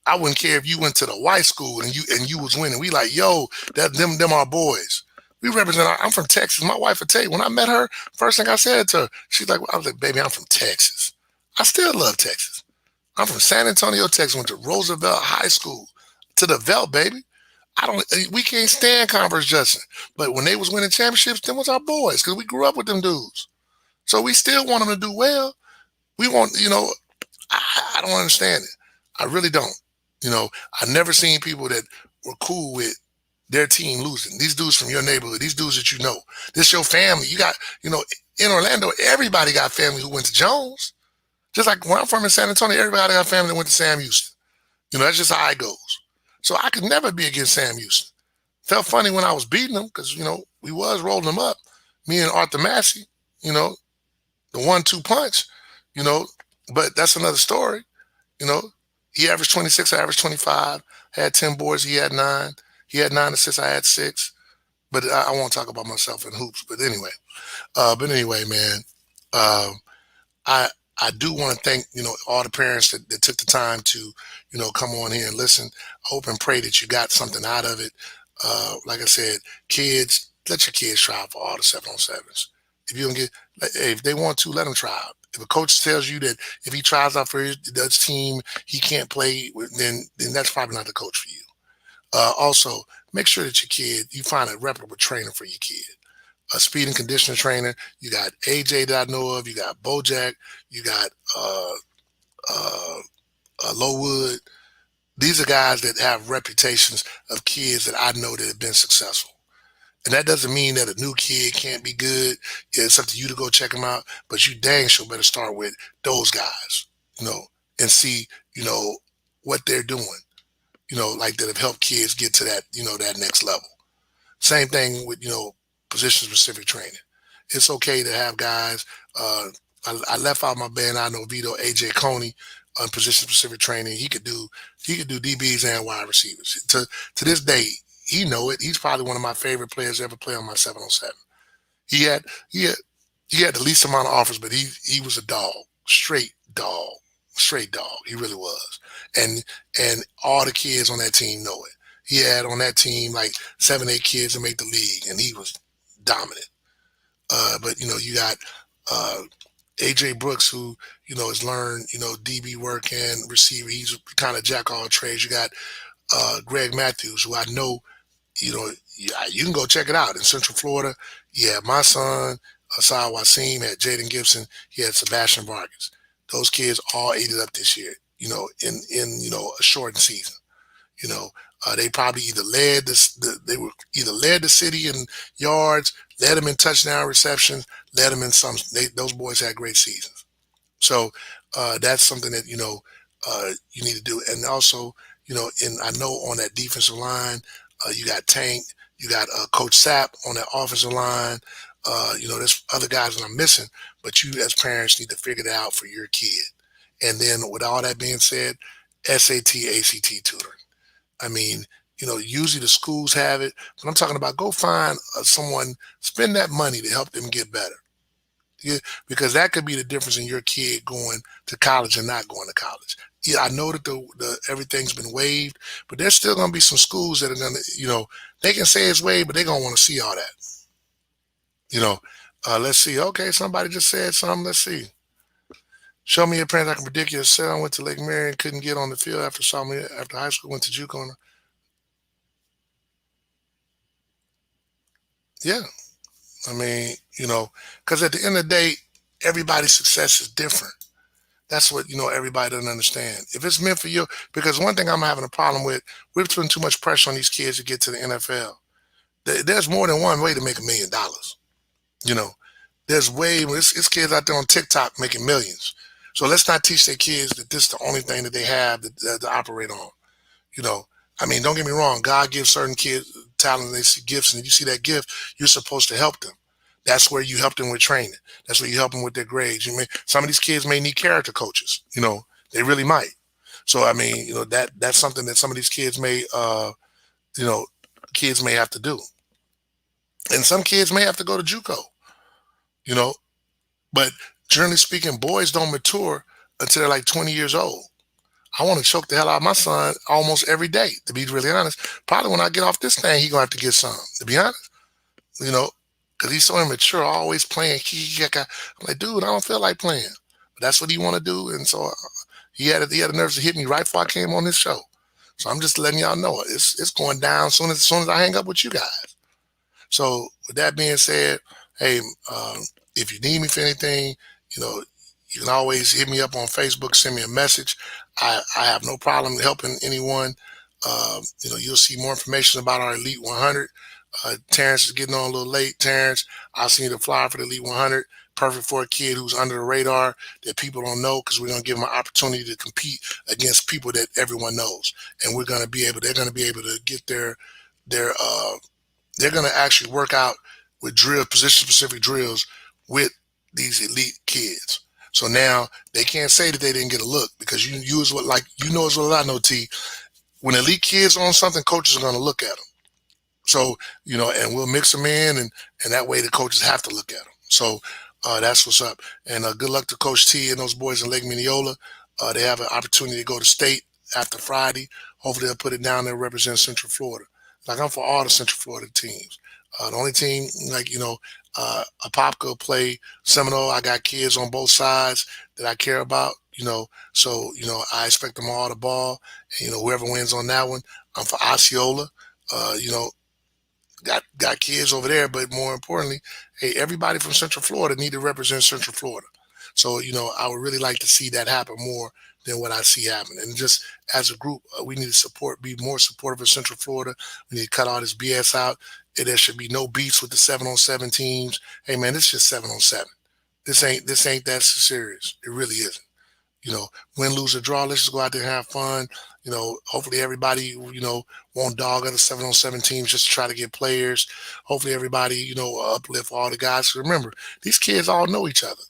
I wouldn't care if you went to the white school and you was winning. We like, yo, that them our boys. We represent. I'm from Texas. My wife would tell you when I met her, first thing I said to her, she's like, I was like, baby, I'm from Texas. I still love Texas. I'm from San Antonio, Texas. Went to Roosevelt High School, to the Velt, baby. I don't. We can't stand Converse Justin, but when they was winning championships, them was our boys because we grew up with them dudes. So we still want them to do well. We want, I don't understand it. I really don't. I've never seen people that were cool with their team losing. These dudes from your neighborhood, these dudes that you know. This your family. You got, in Orlando, everybody got family who went to Jones. Just like where I'm from in San Antonio, everybody got family that went to Sam Houston. That's just how it goes. So I could never be against Sam Houston. Felt funny when I was beating them because, we was rolling them up. Me and Arthur Massey, the 1-2 punch, you know, but that's another story. You know, he averaged 26, I averaged 25, had 10 boards, he had 9. He had 9 assists, I had 6. But I won't talk about myself in hoops. But anyway, man, uh, I I do want to thank all the parents that took the time to come on here and listen. I hope and pray that you got something out of it. Like I said, kids, let your kids try out for all the 7-on-7s. If you don't get, if they want to, let them try out. If a coach tells you that if he tries out for his team, he can't play, then that's probably not the coach for you. Also, make sure that your kid, you find a reputable trainer for your kid. A speed and conditioning trainer. You got AJ that I know of. You got Bojack. You got uh, Lowwood. These are guys that have reputations of kids that I know that have been successful. And that doesn't mean that a new kid can't be good. It's up to you to go check them out. But you dang sure better start with those guys, and see, what they're doing, like that have helped kids get to that, that next level. Same thing with, position specific training. It's okay to have guys. I left out my band. I know Vito, AJ Coney on position specific training. He could do DBs and wide receivers. To this day, he know it. He's probably one of my favorite players to ever play on my 7-on-7. He had he had he had the least amount of offers, but he was a dog, straight dog. He really was, and all the kids on that team know it. He had on that team like 7, 8 kids that make the league, and he was dominant. But you got uh, AJ Brooks, who has learned DB work and receiver. He's kind of jack all trades. You got Greg Matthews, who I know you can go check it out in Central Florida. Yeah, my son Asad Wasim had Jaden Gibson. He had Sebastian Vargas. Those kids all ate it up this year. In a shortened season. They probably either they were either led the city in yards, led them in touchdown receptions, led them in some. Those boys had great seasons. So that's something that you need to do. And also, I know on that defensive line, you got Tank, you got Coach Sapp on that offensive line. There's other guys that I'm missing, but you as parents need to figure that out for your kid. And then with all that being said, SAT, ACT tutoring. I mean, usually the schools have it, but I'm talking about go find someone, spend that money to help them get better. Yeah, because that could be the difference in your kid going to college and not going to college. Yeah, I know that the everything's been waived, but there's still going to be some schools that are going to, they can say it's waived, but they're going to want to see all that. You know, let's see. Okay, somebody just said something. Let's see. Show me your parents. I can predict your son went to Lake Marion, couldn't get on the field after sophomore after high school, went to JUCO. Yeah, I mean, because at the end of the day, everybody's success is different. That's what everybody doesn't understand. If it's meant for you, because one thing I'm having a problem with, we're putting too much pressure on these kids to get to the NFL. There's more than one way to make $1 million. You know, there's it's kids out there on TikTok making millions. So let's not teach their kids that this is the only thing that they have to operate on. You know, I mean, don't get me wrong. God gives certain kids talent, they see gifts, and if you see that gift, you're supposed to help them. That's where you help them with training. That's where you help them with their grades. Some of these kids may need character coaches. They really might. So I mean, that's something that some of these you know, kids may have to do, and some kids may have to go to JUCO. You know, but generally speaking, boys don't mature until they're like 20 years old. I want to choke the hell out of my son almost every day, to be really honest. Probably when I get off this thing, he gonna have to get some, to be honest. You know, because he's so immature, always playing. I'm like, dude, I don't feel like playing. But that's what he want to do, and so he had the nerves to hit me right before I came on this show. So I'm just letting y'all know it's going down soon as I hang up with you guys. So with that being said, hey, if you need me for anything, you know, you can always hit me up on Facebook, send me a message. I have no problem helping anyone. You'll see more information about our Elite 100. Terrence is getting on a little late. Terrence, I'll send you the flyer for the Elite 100. Perfect for a kid who's under the radar that people don't know, because we're going to give them an opportunity to compete against people that everyone knows. And they're going to be able to get their they're going to actually work out with position specific drills with these elite kids. So now they can't say that they didn't get a look, because you as well, like as well as I know, T. When elite kids on something, coaches are going to look at them. So and we'll mix them in, and that way the coaches have to look at them. So that's what's up. And good luck to Coach T and those boys in Lake Mineola. They have an opportunity to go to state after Friday. Hopefully they'll put it down there and represent Central Florida. Like, I'm for all the Central Florida teams. The only team, like, Apopka will play Seminole. I got kids on both sides that I care about, so, I expect them all to ball. And, whoever wins on that one, I'm for Osceola. Uh, you know, got kids over there, but more importantly, hey, everybody from Central Florida need to represent Central Florida. So, I would really like to see that happen more than what I see happening. And just as a group, we need to be more supportive of Central Florida. We need to cut all this BS out. There should be no beats with the 7-on-7 teams. Hey man, this is just 7-on-7. This ain't that serious. It really isn't. Win, lose, or draw. Let's just go out there and have fun. Hopefully everybody, won't dog other 7-on-7 teams just to try to get players. Hopefully everybody, uplift all the guys. Remember, these kids all know each other.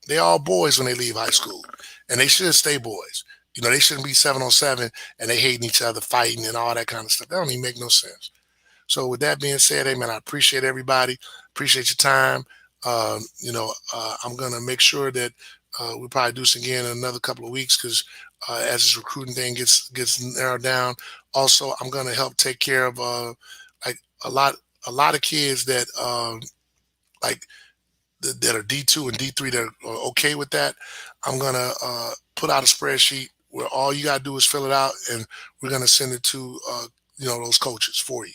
They all boys when they leave high school, and they should stay boys. They shouldn't be 7-on-7 and they hating each other, fighting, and all that kind of stuff. That don't even make no sense. So with that being said, hey man, I appreciate everybody. Appreciate your time. I'm gonna make sure that we probably do this again in another couple of weeks, because as this recruiting thing gets narrowed down. Also, I'm gonna help take care of like a lot of kids that like that are D2 and D3 that are okay with that. I'm gonna put out a spreadsheet where all you gotta do is fill it out, and we're gonna send it to those coaches for you,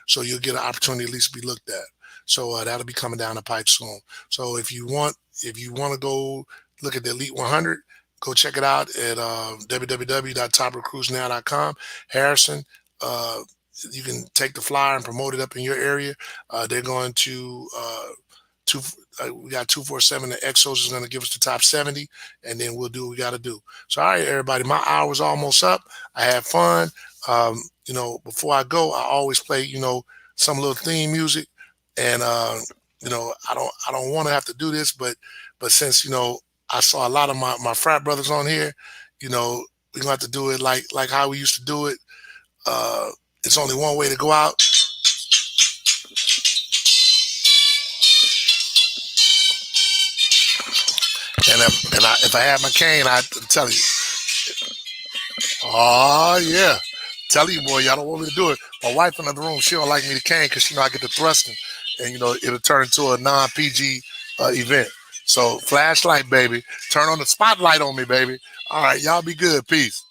so you'll get an opportunity to at least be looked at. So that'll be coming down the pipe soon. So if you want to go look at the Elite 100, go check it out at www.toprecruitsnow.com. Harrison, uh, you can take the flyer and promote it up in your area. They're going to two. We got 247. The Exos is going to give us the top 70, and then we'll do what we got to do. So, all right, everybody, my hour's almost up. I had fun. Before I go, I always play, some little theme music, and I don't want to have to do this, but since I saw a lot of my frat brothers on here, we're gonna have to do it like how we used to do it. Uh, it's only one way to go out. And if I had my cane, I'd tell you. Oh yeah, tell you, boy, y'all don't want me to do it. My wife in the room, she don't like me to cane because she know I get the thrusting, and it'll turn into a non-PG event. So flashlight, baby. Turn on the spotlight on me, baby. All right, y'all be good. Peace.